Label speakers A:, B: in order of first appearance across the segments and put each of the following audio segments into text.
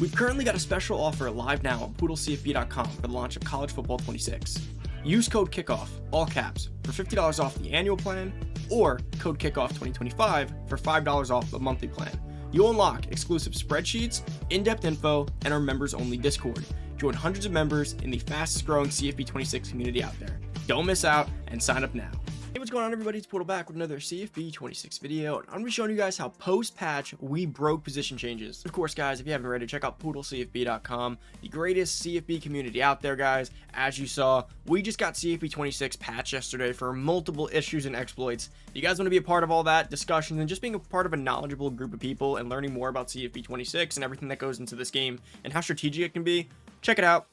A: We've currently got a special offer live now on poodlecfb.com for the launch of College Football 26. Use code KICKOFF, all caps, for $50 off the annual plan, or code KICKOFF 2025 for $5 off the monthly plan. You'll unlock exclusive spreadsheets, in-depth info, and our members-only Discord. Join hundreds of members in the fastest-growing CFB 26 community out there. Don't miss out and sign up now. Hey, what's going on, everybody? It's Poodle back with another CFB 26 video, and I'm going to be showing you guys how post-patch we broke position changes. Of course, guys, if you haven't already, check out poodlecfb.com, the greatest CFB community out there, guys. As you saw, we just got CFB 26 patched yesterday for multiple issues and exploits. If you guys want to be a part of all that discussion and just being a part of a knowledgeable group of people and learning more about CFB 26 and everything that goes into this game and how strategic it can be, check it out.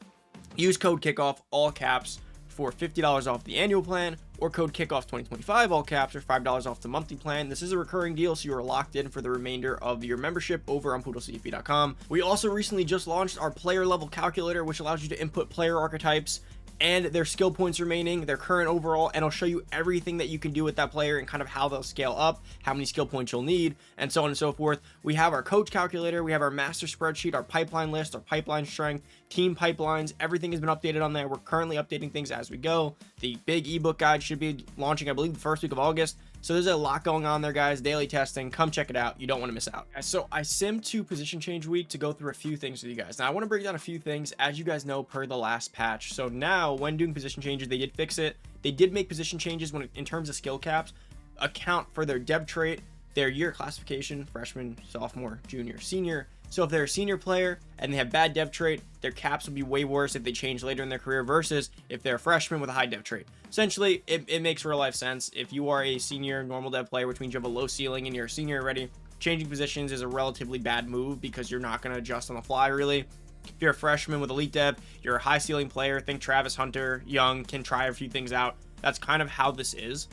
A: Use code KICKOFF, all caps, for $50 off the annual plan, or code KICKOFF 2025, all caps, or $5 off the monthly plan. This is a recurring deal, so you are locked in for the remainder of your membership over on poodlecfb.com. We also recently just launched our player level calculator, which allows you to input player archetypes and their skill points remaining, their current overall, and it'll show you everything that you can do with that player and kind of how they'll scale up, how many skill points you'll need, and so on and so forth. We have our coach calculator, we have our master spreadsheet, our pipeline list, our pipeline strength, team pipelines. Everything has been updated on there. We're currently updating things as we go. The big ebook guide should be launching, I believe, the first week of August. So there's a lot going on there, guys. Daily testing. Come check it out. You don't want to miss out. So I simmed to position change week to go through a few things with you guys. Now, I want to break down a few things, as you guys know, per the last patch. So now, when doing position changes, they did fix it. They did make position changes when, in terms of skill caps, account for their dev trait, their year classification, freshman, sophomore, junior, senior. So if they're a senior player and they have bad dev trait, their caps will be way worse if they change later in their career versus if they're a freshman with a high dev trait. Essentially, it makes real life sense. If you are a senior normal dev player, which means you have a low ceiling and you're a senior already, changing positions is a relatively bad move because you're not going to adjust on the fly, really. If you're a freshman with elite dev, you're a high ceiling player, think Travis Hunter, young, can try a few things out. That's kind of how this is.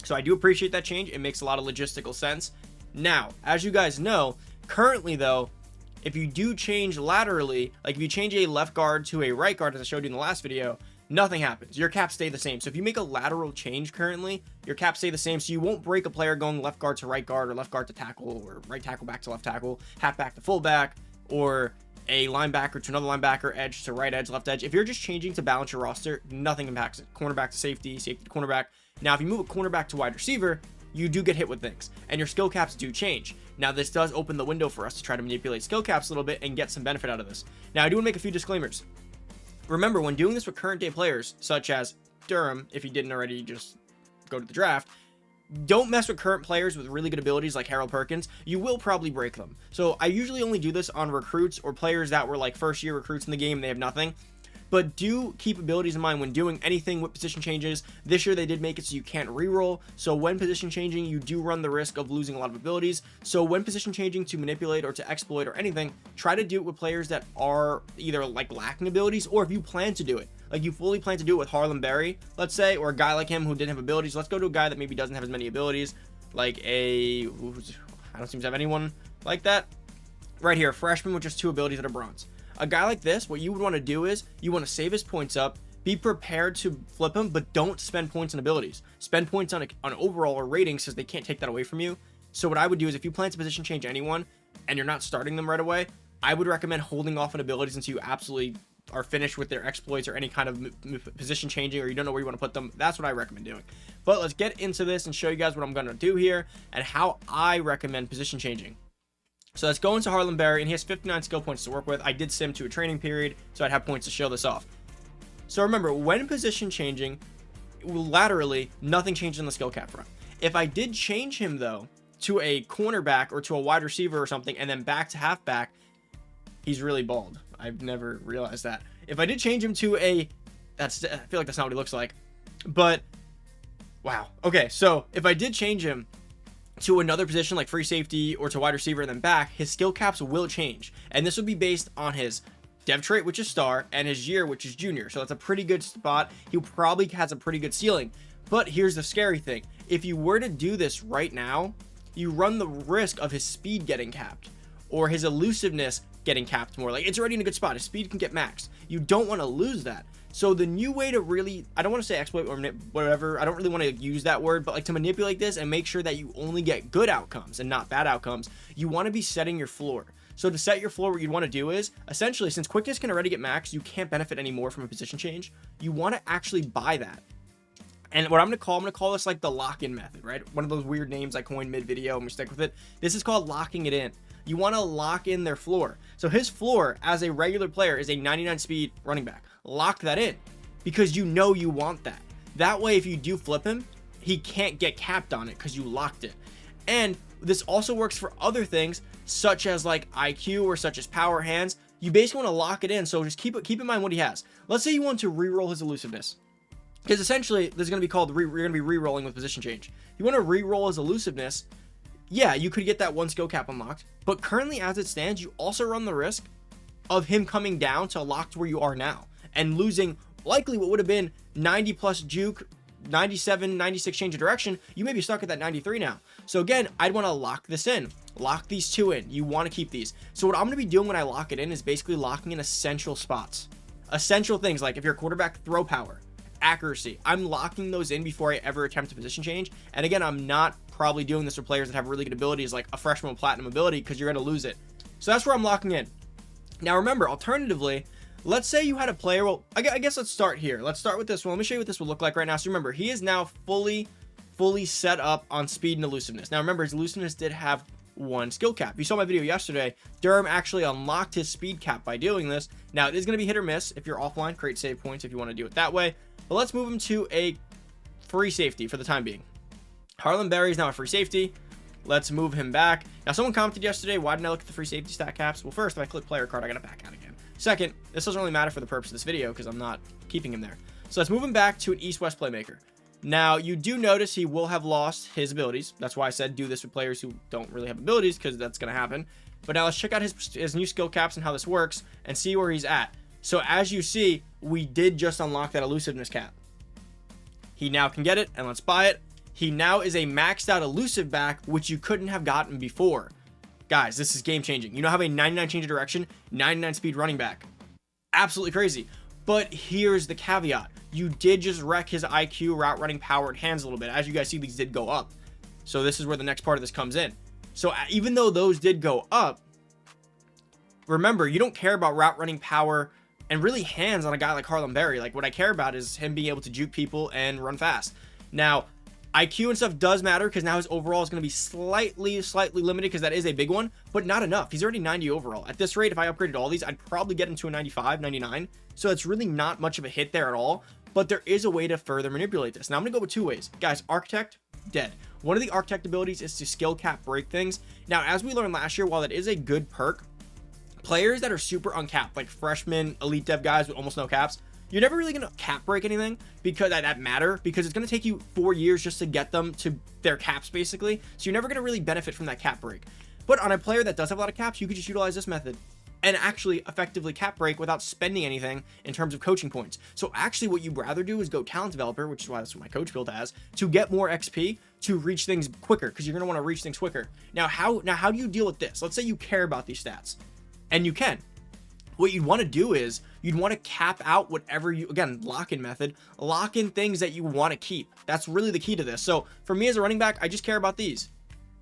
A: So I do appreciate that change. It makes a lot of logistical sense. Now, as you guys know, currently though, if you do change laterally, like if you change a left guard to a right guard, as I showed you in the last video, nothing happens. Your caps stay the same. So if you make a lateral change currently, your caps stay the same. So you won't break a player going left guard to right guard, or left guard to tackle, or right tackle back to left tackle, halfback to fullback, or a linebacker to another linebacker, edge to right edge, left edge. If you're just changing to balance your roster, nothing impacts it. Cornerback to safety, safety to cornerback. Now, if you move a cornerback to wide receiver, you do get hit with things, and your skill caps do change. Now, this does open the window for us to try to manipulate skill caps a little bit and get some benefit out of this. Now, I do want to make a few disclaimers. Remember, when doing this with current day players, such as Durham, if you didn't already just go to the draft, don't mess with current players with really good abilities like Harold Perkins. You will probably break them. So I usually only do this on recruits or players that were like first year recruits in the game and they have nothing. But do keep abilities in mind when doing anything with position changes. This year they did make it so you can't reroll. So when position changing, you do run the risk of losing a lot of abilities. So when position changing to manipulate or to exploit or anything, try to do it with players that are either like lacking abilities, or if you plan to do it, like you fully plan to do it with Harlem Berry, let's say, or a guy like him who didn't have abilities. Let's go to a guy that maybe doesn't have as many abilities, like I don't seem to have anyone like that. Right here, a freshman with just 2 abilities that are bronze. A guy like this, what you would want to do is you want to save his points up, be prepared to flip him, but don't spend points on abilities. Spend points on overall or ratings, because they can't take that away from you. So what I would do is, if you plan to position change anyone and you're not starting them right away, I would recommend holding off on abilities until you absolutely are finished with their exploits or any kind of position changing, or you don't know where you want to put them. That's what I recommend doing. But let's get into this and show you guys what I'm going to do here and how I recommend position changing. So let's go into Harlem Berry, and he has 59 skill points to work with. I did sim to a training period, so I'd have points to show this off. So remember, when position changing laterally, nothing changes on the skill cap front. If I did change him though to a cornerback or to a wide receiver or something, and then back to halfback, he's really bald. I've never realized that. If I did change him to I feel like that's not what he looks like, but wow. Okay, so if I did change him to another position like free safety or to wide receiver and then back, his skill caps will change, and this will be based on his dev trait, which is star, and his year, which is junior. So that's a pretty good spot. He probably has a pretty good ceiling. But here's the scary thing: if you were to do this right now, you run the risk of his speed getting capped, or his elusiveness getting capped more. Like, it's already in a good spot. His speed can get maxed. You don't want to lose that. So the new way to really, I don't want to say exploit or whatever, I don't really want to use that word, but like to manipulate this and make sure that you only get good outcomes and not bad outcomes, you want to be setting your floor. So to set your floor, what you'd want to do is essentially, since quickness can already get maxed, you can't benefit anymore from a position change. You want to actually buy that. And what I'm going to call this like the lock-in method, right? One of those weird names I coined mid-video. I'm going to stick with it. This is called locking it in. You want to lock in their floor. So his floor as a regular player is a 99 speed running back. Lock that in because you know you want that. That way, if you do flip him, he can't get capped on it because you locked it. And this also works for other things such as like IQ or such as power hands. You basically want to lock it in. So just keep in mind what he has. Let's say you want to reroll his elusiveness. Because essentially, this is going to be called, you're going to be re-rolling with position change. You want to re-roll his elusiveness. Yeah, you could get that one skill cap unlocked. But currently, as it stands, you also run the risk of him coming down to locked where you are now. And losing likely what would have been 90 plus juke, 97, 96 change of direction. You may be stuck at that 93 now. So again, I'd want to lock this in. Lock these two in. You want to keep these. So what I'm going to be doing when I lock it in is basically locking in essential spots. Essential things like if you're a quarterback, throw power, accuracy. I'm locking those in before I ever attempt a position change. And again, I'm not probably doing this for players that have really good abilities like a freshman with platinum ability because you're going to lose it. So that's where I'm locking in. Now remember, alternatively, let's say you had a player. Well, I guess let's start here. Let's start with this one. Let me show you what this will look like right now. So remember, he is now fully set up on speed and elusiveness. Now remember, his elusiveness did have one skill cap. You saw my video yesterday. Durham actually unlocked his speed cap by doing this. Now it is going to be hit or miss. If you're offline, create save points if you want to do it that way. But let's move him to a free safety for the time being. Harlan Berry is now a free safety. Let's move him back. Now someone commented yesterday, why didn't I look at the free safety stat caps? Well, first, if I click player card, I gotta back out again. Second, this doesn't really matter for the purpose of this video because I'm not keeping him there. So let's move him back to an east-west playmaker. Now you do notice he will have lost his abilities. That's why I said do this with players who don't really have abilities because that's going to happen. But now let's check out his new skill caps and how this works and see where he's at. So as you see, we did just unlock that elusiveness cap. He now can get it, and let's buy it. He now is a maxed out elusive back, which you couldn't have gotten before. Guys, this is game changing. You now have a 99 change of direction, 99 speed running back. Absolutely crazy. But here's the caveat. You did just wreck his IQ, route running, power, and hands a little bit. As you guys see, these did go up. So this is where the next part of this comes in. So even though those did go up, remember, you don't care about route running, power, and really hands on a guy like Harlan Berry. Like, what I care about is him being able to juke people and run fast. Now, IQ and stuff does matter because now his overall is going to be slightly limited because that is a big one, but not enough. He's already 90 overall. At this rate, if I upgraded all these, I'd probably get him to a 95, 99. So it's really not much of a hit there at all, but there is a way to further manipulate this. Now I'm going to go with two ways. Guys, Architect, dead. One of the Architect abilities is to skill cap break things. Now, as we learned last year, while it is a good perk, players that are super uncapped, like freshmen, elite dev guys with almost no caps, you're never really going to cap break anything because that matter because it's going to take you 4 years just to get them to their caps basically. So you're never going to really benefit from that cap break. But on a player that does have a lot of caps, you could just utilize this method and actually effectively cap break without spending anything in terms of coaching points. So actually what you'd rather do is go talent developer, which is why that's what my coach build has, to get more XP to reach things quicker because you're going to want to reach things quicker. Now how do you deal with this? Let's say you care about these stats, and you can. What you'd want to do is you'd want to cap out whatever you, again, lock-in method, lock in things that you want to keep. That's really the key to this. So for me as a running back, I just care about these.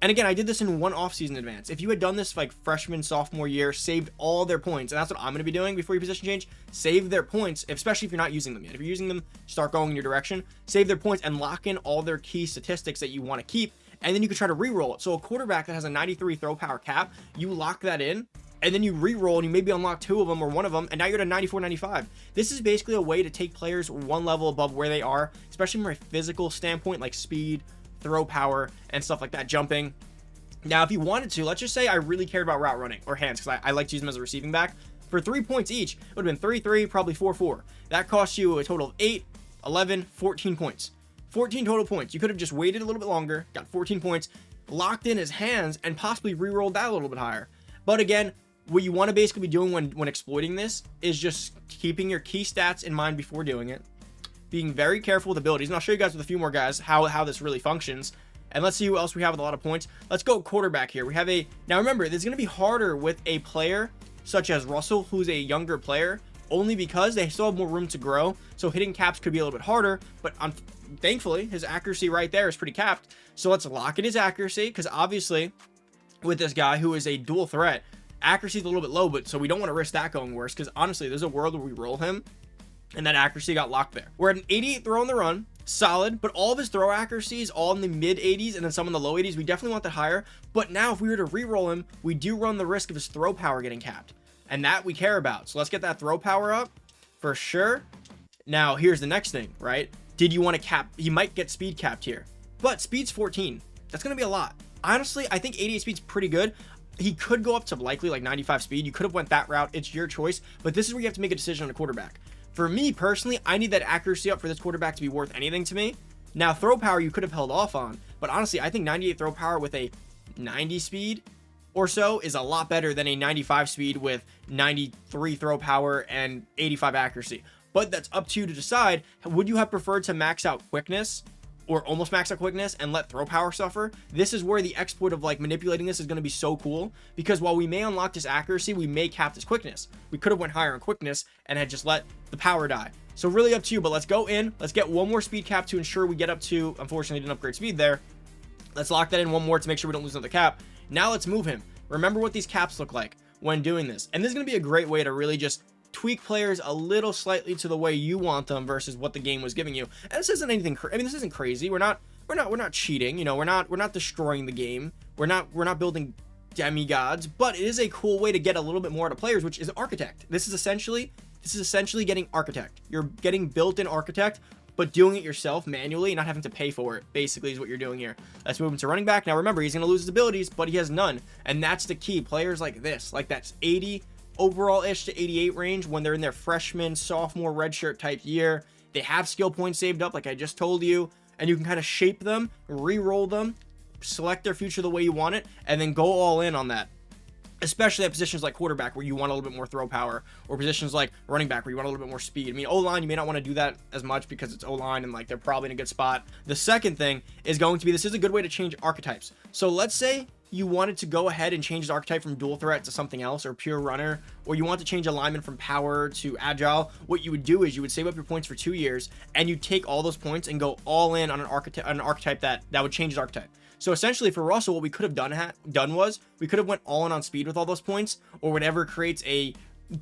A: And again, I did this in one offseason advance. If you had done this like freshman, sophomore year, saved all their points, and that's what I'm going to be doing before you position change, save their points, especially if you're not using them yet. If you're using them, start going in your direction, save their points and lock in all their key statistics that you want to keep. And then you can try to re-roll it. So a quarterback that has a 93 throw power cap, you lock that in, and then you re-roll and you maybe unlock 2 of them or 1 of them, and now you're at a 94, 95. This is basically a way to take players one level above where they are, especially from a physical standpoint, like speed, throw power, and stuff like that, jumping. Now, if you wanted to, let's just say I really cared about route running or hands, because I like to use them as a receiving back. For 3 points each, it would have been 3-3, probably 4-4. That costs you a total of 8, 11, 14 points. 14 total points. You could have just waited a little bit longer, got 14 points, locked in his hands, and possibly re-rolled that a little bit higher. But again, what you want to basically be doing when exploiting this is just keeping your key stats in mind before doing it, being very careful with abilities, and I'll show you guys with a few more guys how this really functions. And let's see who else we have with a lot of points. Let's go quarterback here. We have now remember, this is going to be harder with a player such as Russell, who's a younger player, only because they still have more room to grow. So hitting caps could be a little bit harder, but thankfully his accuracy right there is pretty capped. So let's lock in his accuracy, because obviously with this guy who is a dual threat, Accuracy is a little bit low, but so we don't want to risk that going worse, because honestly, there's a world where we roll him and that accuracy got locked there. We're at an 88 throw on the run, solid, but all of his throw accuracy is all in the mid 80s and then some in the low 80s. We definitely want that higher, but now if we were to re-roll him, we do run the risk of his throw power getting capped, and that we care about. So let's get that throw power up for sure. Now here's the next thing, right? Did you want to cap? He might get speed capped here, but speed's 14. That's going to be a lot. Honestly, I think 88 speed's pretty good. He could go up to likely like 95 speed. You could have went that route. It's your choice, but this is where you have to make a decision on a quarterback. For me personally, I need that accuracy up for this quarterback to be worth anything to me. Now, throw power you could have held off on, but honestly, I think 98 throw power with a 90 speed or so is a lot better than a 95 speed with 93 throw power and 85 accuracy. But that's up to you to decide. Would you have preferred to max out quickness or almost max out quickness and let throw power suffer? This is where the exploit of like manipulating this is going to be so cool, because while we may unlock this accuracy, we may cap this quickness. We could have went higher on quickness and had just let the power die. So really up to you, but let's go in. Let's get one more speed cap to ensure we get up to, unfortunately didn't upgrade speed there. Let's lock that in one more to make sure we don't lose another cap. Now let's move him. Remember what these caps look like when doing this. And this is going to be a great way to really just tweak players a little slightly to the way you want them versus what the game was giving you. And this isn't anything, I mean, this isn't crazy. We're not cheating, you know, we're not destroying the game. We're not building demigods, but it is a cool way to get a little bit more out of players, which is Architect. This is essentially getting Architect. You're getting built-in Architect, but doing it yourself manually, not having to pay for it, basically is what you're doing here. Let's move him to running back. Now remember, he's going to lose his abilities, but he has none. And that's the key. Players like this, like that's 80 overall-ish to 88 range when they're in their freshman, sophomore, redshirt type year. They have skill points saved up, like I just told you, and you can kind of shape them, re-roll them, select their future the way you want it, and then go all in on that. Especially at positions like quarterback where you want a little bit more throw power, or positions like running back where you want a little bit more speed. I mean, O-line, you may not want to do that as much because it's O-line and like they're probably in a good spot. The second thing is going to be, this is a good way to change archetypes. So let's say you wanted to go ahead and change his archetype from dual threat to something else, or pure runner, or you want to change alignment from power to agile. What you would do is you would save up your points for 2 years, and you take all those points and go all in on an archetype that would change his archetype. So essentially for Russell, what we could have done was we could have went all in on speed with all those points, or whatever creates a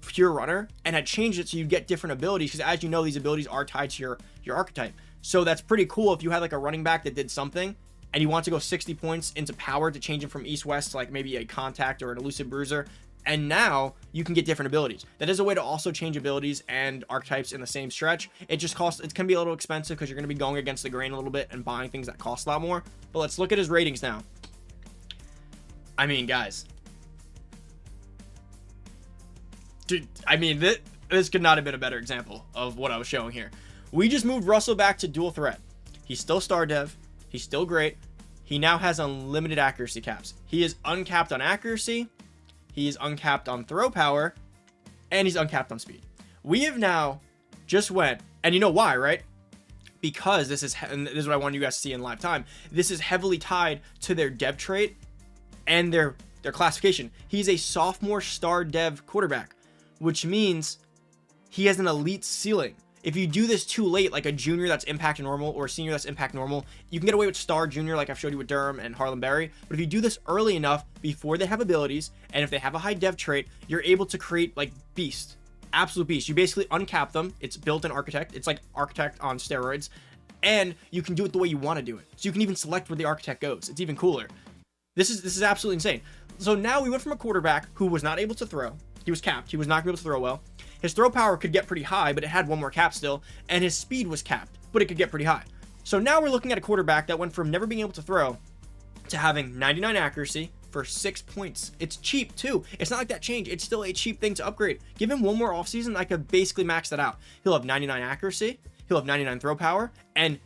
A: pure runner, and had changed it so you get different abilities, because as you know, these abilities are tied to your archetype. So that's pretty cool if you had like a running back that did something and you want to go 60 points into power to change him from east-west to like maybe a contact or an elusive bruiser, and now you can get different abilities. That is a way to also change abilities and archetypes in the same stretch. It just costs, it can be a little expensive because you're going to be going against the grain a little bit and buying things that cost a lot more. But let's look at his ratings now. I mean, guys, dude, I mean, this could not have been a better example of what I was showing here. We just moved Russell back to dual threat. He's still star dev. He's still great. He now has unlimited accuracy caps. He is uncapped on accuracy. He is uncapped on throw power, and he's uncapped on speed. We have now just went, and you know why, right? Because this is what I wanted you guys to see in live time. This is heavily tied to their dev trait and their classification. He's a sophomore star dev quarterback, which means he has an elite ceiling. If you do this too late, like a junior that's impact normal or a senior that's impact normal, you can get away with star junior like I've showed you with Durham and Harlem Berry. But if you do this early enough before they have abilities, and if they have a high dev trait, you're able to create like beast, absolute beast. You basically uncap them. It's built in Architect. It's like Architect on steroids, and you can do it the way you want to do it. So you can even select where the Architect goes. It's even cooler. This is absolutely insane. So now we went from a quarterback who was not able to throw. He was capped. He was not able to throw well. His throw power could get pretty high, but it had one more cap still, and his speed was capped, but it could get pretty high. So now we're looking at a quarterback that went from never being able to throw to having 99 accuracy for 6 points. It's cheap too. It's not like that changed. It's still a cheap thing to upgrade. Give him one more offseason, I could basically max that out. He'll have 99 accuracy, he'll have 99 throw power, and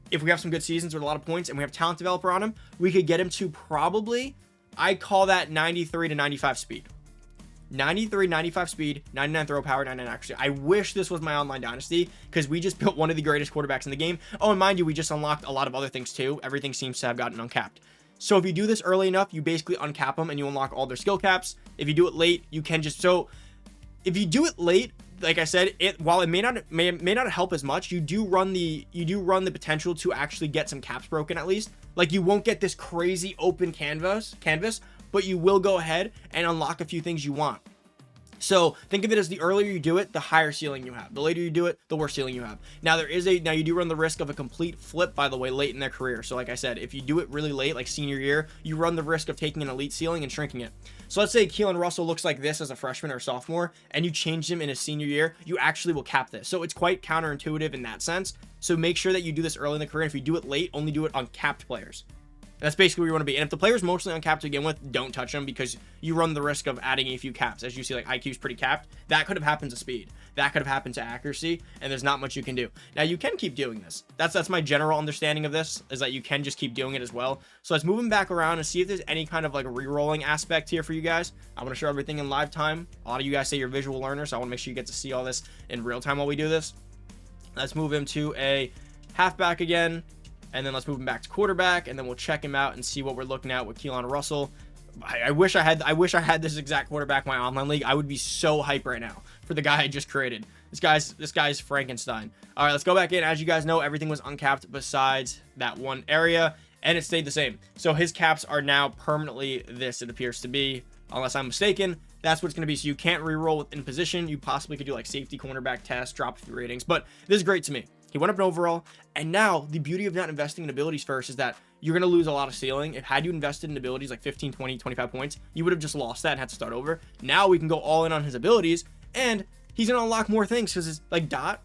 A: if we have some good seasons with a lot of points and we have talent developer on him, we could get him to probably, I call that 93 to 95 speed. 93, 95 speed, 99 throw power, 99 accuracy. I wish this was my online dynasty, because we just built one of the greatest quarterbacks in the game. Oh, and mind you, we just unlocked a lot of other things too. Everything seems to have gotten uncapped. So if you do this early enough, you basically uncap them and you unlock all their skill caps. If you do it late, you can just, so if you do it late, like I said, while it may not help as much, you do run the potential to actually get some caps broken at least. Like you won't get this crazy open canvas, but you will go ahead and unlock a few things you want. So think of it as the earlier you do it, the higher ceiling you have. The later you do it, the worse ceiling you have. Now you do run the risk of a complete flip, by the way, late in their career. So like I said, if you do it really late, like senior year, you run the risk of taking an elite ceiling and shrinking it. So let's say Keelan Russell looks like this as a freshman or sophomore, and you change him in his senior year, you actually will cap this. So it's quite counterintuitive in that sense. So make sure that you do this early in the career. And if you do it late, only do it on capped players. That's basically where you want to be. And if the player's mostly uncapped to begin with, don't touch them, because you run the risk of adding a few caps. As you see, like IQ's pretty capped. That could have happened to speed. That could have happened to accuracy, and there's not much you can do. Now you can keep doing this. That's my general understanding of this, is that you can just keep doing it as well. So let's move them back around and see if there's any kind of like re-rolling aspect here for you guys. I want to show everything in live time. A lot of you guys say you're visual learners, so I want to make sure you get to see all this in real time while we do this. Let's move him to a halfback again. And then let's move him back to quarterback, and then we'll check him out and see what we're looking at with Keelan Russell. I wish I had this exact quarterback in my online league. I would be so hype right now for the guy I just created. This guy's Frankenstein. All right, let's go back in. As you guys know, everything was uncapped besides that one area, and it stayed the same. So his caps are now permanently this, it appears to be, unless I'm mistaken. That's what it's going to be. So you can't re-roll within position. You possibly could do like safety, cornerback test, drop a few ratings, but this is great to me. He went up in overall, and now the beauty of not investing in abilities first is that you're going to lose a lot of ceiling. Had you invested in abilities like 15, 20, 25 points, you would have just lost that and had to start over. Now we can go all in on his abilities, and he's going to unlock more things, because it's like Dot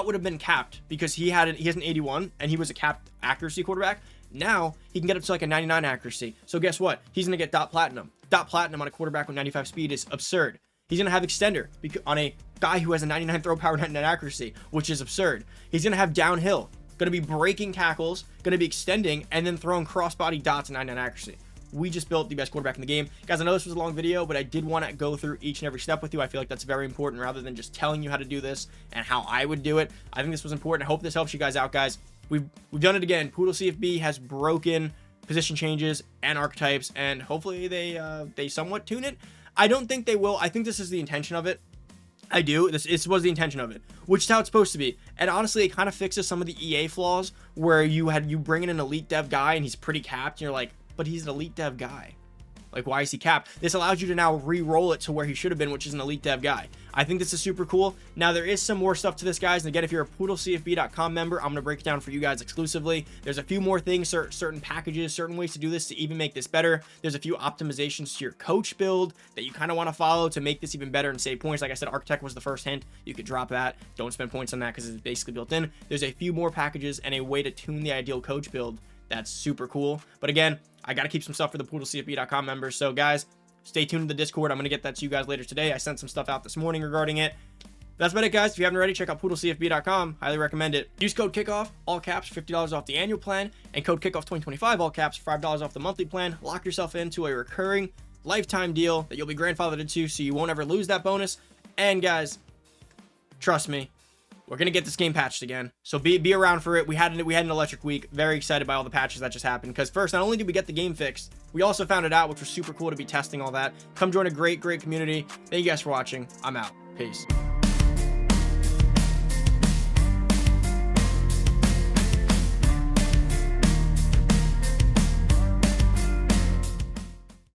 A: would have been capped because he has an 81 and he was a capped accuracy quarterback. Now he can get up to like a 99 accuracy. So guess what? He's going to get Dot Platinum. Dot Platinum on a quarterback with 95 speed is absurd. He's going to have extender on a guy who has a 99 throw power, 99 accuracy, which is absurd. He's going to have downhill, going to be breaking tackles, going to be extending, and then throwing crossbody dots and 99 accuracy. We just built the best quarterback in the game. Guys, I know this was a long video, but I did want to go through each and every step with you. I feel like that's very important, rather than just telling you how to do this and how I would do it. I think this was important. I hope this helps you guys out, guys. We've done it again. Poodle CFB has broken position changes and archetypes, and hopefully they somewhat tune it. I don't think they will. I think this is the intention of it. I do. This was the intention of it, which is how it's supposed to be. And honestly, it kind of fixes some of the EA flaws where you bring in an elite dev guy and he's pretty capped, and you're like, but he's an elite dev guy. Like, why is he capped? This allows you to now re-roll it to where he should have been, which is an elite dev guy. I think this is super cool. Now, there is some more stuff to this, guys. And again, if you're a poodlecfb.com member, I'm going to break it down for you guys exclusively. There's a few more things, certain packages, certain ways to do this to even make this better. There's a few optimizations to your coach build that you kind of want to follow to make this even better and save points. Like I said, Architect was the first hint. You could drop that. Don't spend points on that because it's basically built in. There's a few more packages and a way to tune the ideal coach build. That's super cool. But again, I got to keep some stuff for the poodlecfb.com members. So guys, stay tuned to the Discord. I'm going to get that to you guys later today. I sent some stuff out this morning regarding it. That's about it, guys. If you haven't already, check out poodlecfb.com. Highly recommend it. Use code KICKOFF, all caps, $50 off the annual plan, and code KICKOFF 2025, all caps, $5 off the monthly plan. Lock yourself into a recurring lifetime deal that you'll be grandfathered into, so you won't ever lose that bonus. And guys, trust me, we're going to get this game patched again. So be around for it. We had an electric week. Very excited by all the patches that just happened. Because first, not only did we get the game fixed, we also found it out, which was super cool to be testing all that. Come join a great community. Thank you guys for watching. I'm out. Peace.